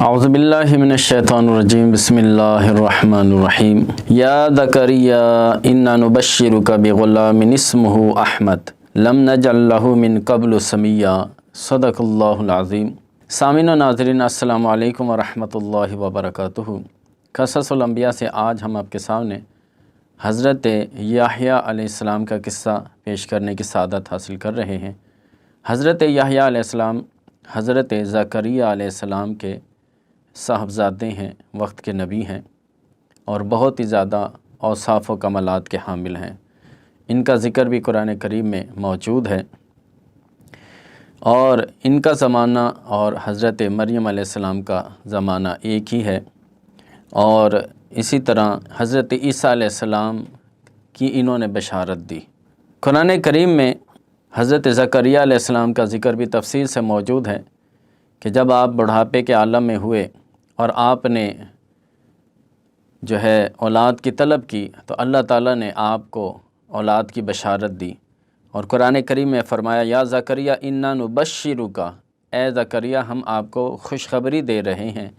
اعوذ باللہ من الشیطان الرجیم بسم اللہ الرحمن الرحیم یا زکریا انا نبشرک بغلام اسمہ احمد لم نجعل لہ من قبل سمیا صدق اللہ العظیم۔ سامعین و ناظرین السلام علیکم ورحمۃ اللہ وبرکاتہ۔ قصص الانبیاء سے آج ہم آپ کے سامنے حضرت یحییٰ علیہ السلام کا قصہ پیش کرنے کی سعادت حاصل کر رہے ہیں۔ حضرت یحییٰ علیہ السلام حضرت زکریا علیہ السلام کے صاحبزادے ہیں، وقت کے نبی ہیں اور بہت ہی زیادہ اوصاف و کمالات کے حامل ہیں۔ ان کا ذکر بھی قرآن کریم میں موجود ہے اور ان کا زمانہ اور حضرت مریم علیہ السلام کا زمانہ ایک ہی ہے، اور اسی طرح حضرت عیسیٰ علیہ السلام کی انہوں نے بشارت دی۔ قرآن کریم میں حضرت زکریا علیہ السلام کا ذکر بھی تفصیل سے موجود ہے کہ جب آپ بڑھاپے کے عالم میں ہوئے اور آپ نے جو ہے اولاد کی طلب کی تو اللہ تعالیٰ نے آپ کو اولاد کی بشارت دی، اور قرآن کریم میں فرمایا یا زکریا انا نبشرک، اے زکریا ہم آپ کو خوشخبری دے رہے ہیں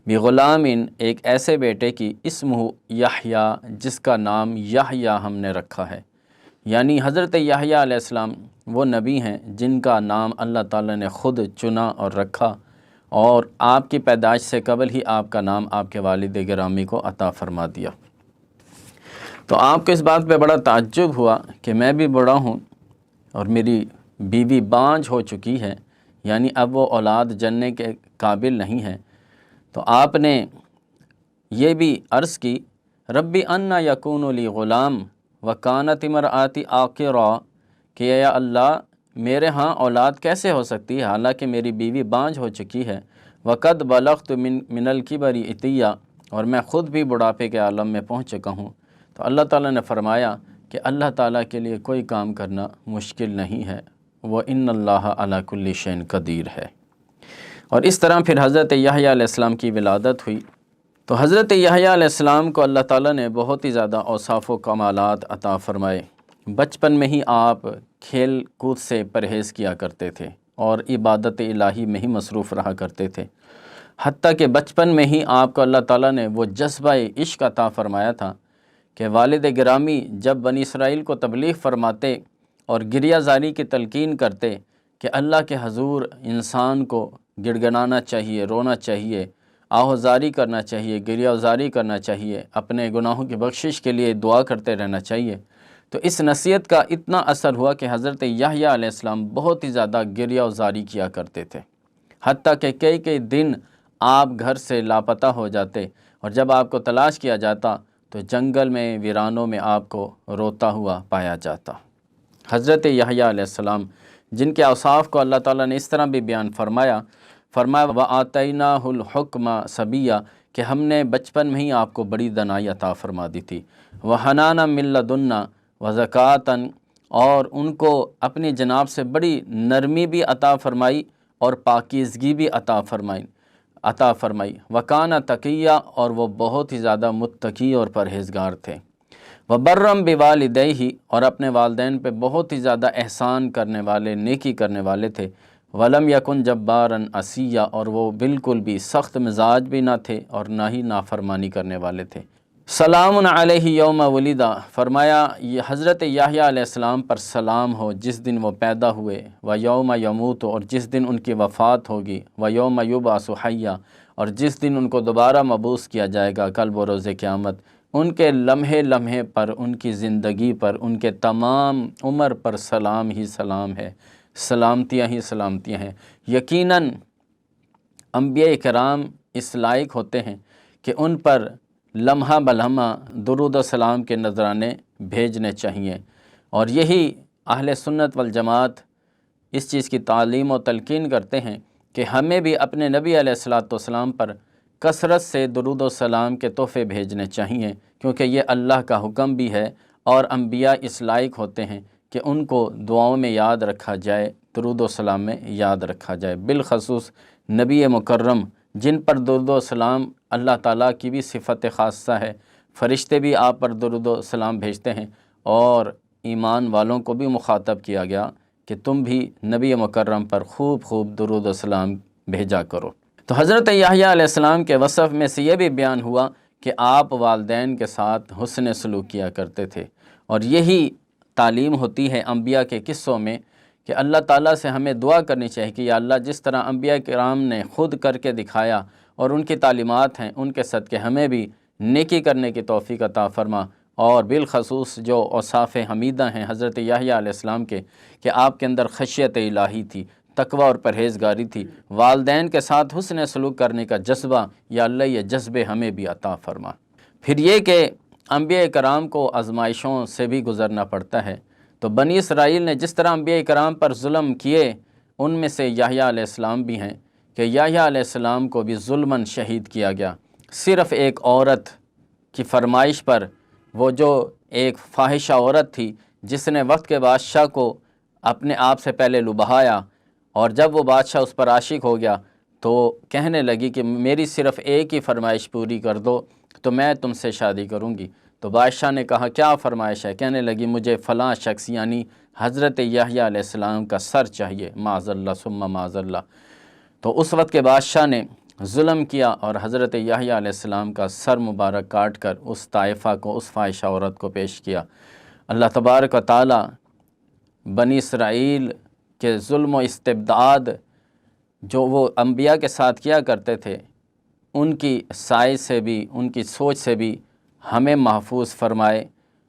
بغلام، ایک ایسے بیٹے کی اسمہ یحییٰ، جس کا نام یحییٰ ہم نے رکھا ہے۔ یعنی حضرت یحییٰ علیہ السلام وہ نبی ہیں جن کا نام اللہ تعالیٰ نے خود چنا اور رکھا، اور آپ کی پیدائش سے قبل ہی آپ کا نام آپ کے والد گرامی کو عطا فرما دیا۔ تو آپ کو اس بات پہ بڑا تعجب ہوا کہ میں بھی بڑا ہوں اور میری بیوی بانجھ ہو چکی ہے، یعنی اب وہ اولاد جننے کے قابل نہیں ہے۔ تو آپ نے یہ بھی عرض کی ربی انا یکون لی غلام وکانت امرأتی عاقرا، کہ یا اللہ میرے ہاں اولاد کیسے ہو سکتی ہے حالانکہ میری بیوی بانجھ ہو چکی ہے، وقد بلغت من الکبر عتیہ، اور میں خود بھی بڑھاپے کے عالم میں پہنچ چکا ہوں۔ تو اللہ تعالیٰ نے فرمایا کہ اللہ تعالیٰ کے لیے کوئی کام کرنا مشکل نہیں ہے، وہ ان اللہ علی کل شیء قدیر ہے۔ اور اس طرح پھر حضرت یحییٰ علیہ السلام کی ولادت ہوئی۔ تو حضرت یحییٰ علیہ السلام کو اللہ تعالیٰ نے بہت ہی زیادہ اوصاف و کمالات عطا فرمائے۔ بچپن میں ہی آپ کھیل کود سے پرہیز کیا کرتے تھے اور عبادت الہی میں ہی مصروف رہا کرتے تھے، حتیٰ کہ بچپن میں ہی آپ کو اللہ تعالیٰ نے وہ جذبہ عشق عطا فرمایا تھا کہ والد گرامی جب بنی اسرائیل کو تبلیغ فرماتے اور گریہ زاری کی تلقین کرتے کہ اللہ کے حضور انسان کو گڑگڑانا چاہیے، رونا چاہیے، آہوزاری کرنا چاہیے، گریہ زاری کرنا چاہیے، اپنے گناہوں کی بخشش کے لیے دعا کرتے رہنا چاہیے، تو اس نصیحت کا اتنا اثر ہوا کہ حضرت یحییٰ علیہ السلام بہت ہی زیادہ گریہ و زاری کیا کرتے تھے، حتیٰ کہ کئی دن آپ گھر سے لاپتہ ہو جاتے، اور جب آپ کو تلاش کیا جاتا تو جنگل میں ویرانوں میں آپ کو روتا ہوا پایا جاتا۔ حضرت یحییٰ علیہ السلام جن کے اوصاف کو اللہ تعالیٰ نے اس طرح بھی بیان فرمایا وَآتَيْنَاهُ الْحُكْمَ صَبِيًّا، کہ ہم نے بچپن میں ہی آپ کو بڑی دانائی عطا فرما دی تھی، وَحَنَانًا مِن لَدُنَّا وَزَكَاةً، اور ان کو اپنی جناب سے بڑی نرمی بھی عطا فرمائی اور پاکیزگی بھی عطا فرمائی، وَكَانَ تَقِيًّا، اور وہ بہت ہی زیادہ متقی اور پرہیزگار تھے، وَبَرًّا بِوَالِدَيْهِ، اور اپنے والدین پہ بہت ہی زیادہ احسان کرنے والے، نیکی کرنے والے تھے، وَلَمْ يَكُنْ جَبَّارًا عَصِيًّا، اور وہ بالکل بھی سخت مزاج بھی نہ تھے اور نہ ہی نافرمانی کرنے والے تھے۔ سلام علیہ یوم ولدہ، فرمایا یہ حضرت یحییٰ علیہ السلام پر سلام ہو جس دن وہ پیدا ہوئے، ویوم یموت، اور جس دن ان کی وفات ہوگی، ویوم یبعث حیا، اور جس دن ان کو دوبارہ مبعوث کیا جائے گا کل بروز قیامت۔ ان کے لمحے لمحے پر، ان کی زندگی پر، ان کے تمام عمر پر سلام ہی سلام ہے، سلامتیاں ہی سلامتیاں ہیں۔ یقیناً انبیاء کرام اس لائق ہوتے ہیں کہ ان پر لمحہ بلمحہ درود و سلام کے نذرانے بھیجنے چاہیے، اور یہی اہل سنت والجماعت اس چیز کی تعلیم و تلقین کرتے ہیں کہ ہمیں بھی اپنے نبی علیہ الصلاۃ والسلام پر کثرت سے درود و سلام کے تحفے بھیجنے چاہیے، کیونکہ یہ اللہ کا حکم بھی ہے، اور انبیاء اس لائق ہوتے ہیں کہ ان کو دعاؤں میں یاد رکھا جائے، درود و سلام میں یاد رکھا جائے، بالخصوص نبی مکرم جن پر درود و سلام اللہ تعالیٰ کی بھی صفت خاصہ ہے، فرشتے بھی آپ پر درود و سلام بھیجتے ہیں، اور ایمان والوں کو بھی مخاطب کیا گیا کہ تم بھی نبی مکرم پر خوب درود و سلام بھیجا کرو۔ تو حضرت یحییٰ علیہ السلام کے وصف میں سے یہ بھی بیان ہوا کہ آپ والدین کے ساتھ حسن سلوک کیا کرتے تھے، اور یہی تعلیم ہوتی ہے انبیاء کے قصوں میں کہ اللہ تعالیٰ سے ہمیں دعا کرنی چاہیے کہ یا اللہ جس طرح انبیاء کرام نے خود کر کے دکھایا اور ان کی تعلیمات ہیں، ان کے صدقے ہمیں بھی نیکی کرنے کی توفیق عطا فرما، اور بالخصوص جو اوصاف حمیدہ ہیں حضرت یحییٰ علیہ السلام کے کہ آپ کے اندر خشیت الہی تھی، تقوی اور پرہیزگاری تھی، والدین کے ساتھ حسن سلوک کرنے کا جذبہ، یا اللہ یہ جذبے ہمیں بھی عطا فرما۔ پھر یہ کہ انبیاء کرام کو آزمائشوں سے بھی گزرنا پڑتا ہے، تو بنی اسرائیل نے جس طرح انبیاء کرام پر ظلم کیے، ان میں سے یحییٰ علیہ السلام بھی ہیں کہ یحییٰ علیہ السلام کو بھی ظلماً شہید کیا گیا، صرف ایک عورت کی فرمائش پر۔ وہ جو ایک فاحشہ عورت تھی جس نے وقت کے بادشاہ کو اپنے آپ سے پہلے لبھایا، اور جب وہ بادشاہ اس پر عاشق ہو گیا تو کہنے لگی کہ میری صرف ایک ہی فرمائش پوری کر دو تو میں تم سے شادی کروں گی۔ تو بادشاہ نے کہا کیا فرمائش ہے؟ کہنے لگی مجھے فلاں شخص یعنی حضرت یحییٰ علیہ السلام کا سر چاہیے، معاذ اللہ ثم معاذ اللہ۔ تو اس وقت کے بادشاہ نے ظلم کیا اور حضرت یحییٰ علیہ السلام کا سر مبارک کاٹ کر اس طائفہ کو، اس فاحشہ عورت کو پیش کیا۔ اللہ تبارک و تعالی بنی اسرائیل کے ظلم و استبداد جو وہ انبیاء کے ساتھ کیا کرتے تھے، ان کی سائے سے بھی، ان کی سوچ سے بھی ہمیں محفوظ فرمائے،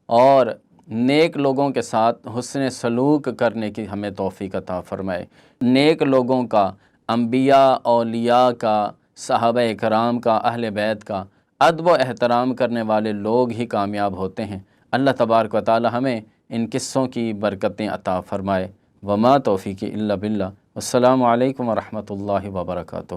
اور نیک لوگوں کے ساتھ حسن سلوک کرنے کی ہمیں توفیق عطا فرمائے۔ نیک لوگوں کا، انبیاء اولیاء کا، صحابہ کرام کا، اہل بیت کا ادب و احترام کرنے والے لوگ ہی کامیاب ہوتے ہیں۔ اللہ تبارک و تعالی ہمیں ان قصوں کی برکتیں عطا فرمائے۔ وما توفیقی الا باللہ۔ السلام علیکم ورحمۃ اللہ وبرکاتہ۔